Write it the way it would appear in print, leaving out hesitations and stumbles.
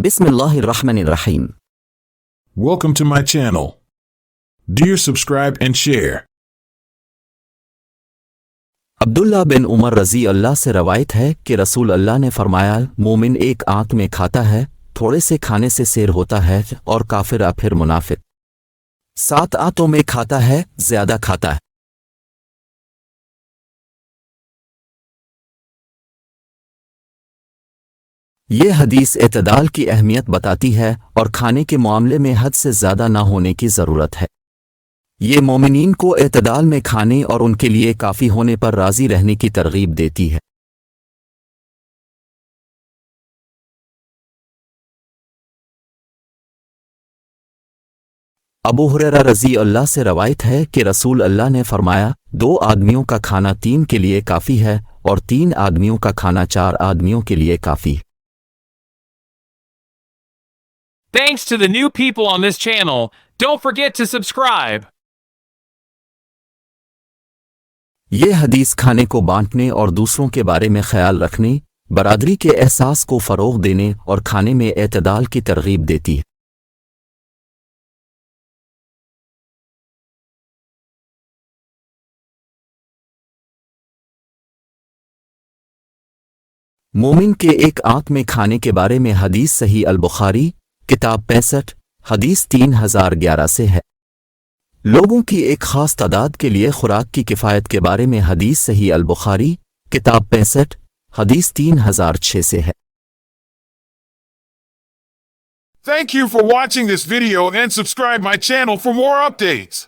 Bismillahirrahmanirrahim. Welcome to my channel. Dear subscribe and share. Abdullah बिन उमर रज़ी अल्लाह से रवायत है कि रसूल अल्लाह ने फरमाया, मोमिन एक आंत में खाता है, थोड़े से खाने से सेर होता है, और काफिर फिर मुनाफिक 7 आंतों में खाता है, ज्यादा खाता है। ये हदीस एतदाल की अहमियत बताती है और खाने के मामले में हद से ज़्यादा ना होने की ज़रूरत है। ये मोमिनीन को एतदाल में खाने और उनके लिए काफ़ी होने पर राज़ी रहने की तरगीब देती है। अबू हुरैरा रज़ी अल्लाह से रवायत है कि रसूल अल्लाह ने फरमाया, 2 आदमियों का खाना 3 के लिए काफ़ी है और 3 आदमियों का खाना 4 आदमियों के लिए काफ़ी है। Thanks to the new people on this channel, don't forget to subscribe. ये हदीस खाने को बांटने और दूसरों के बारे में ख्याल रखने, बरादरी के एहसास को फ़रोग़ देने और खाने में एतदाल की तरगीब देती है। मोमिन के एक आंत में खाने के बारे में हदीस सही अल-बुखारी किताब 65 हदीस 3011 से है। लोगों की एक ख़ास तादाद के लिए खुराक की किफ़ायत के बारे में हदीस सही अल-बुखारी किताब 65 हदीस 3006 से है। Thank you for watching this video and subscribe my channel for more updates.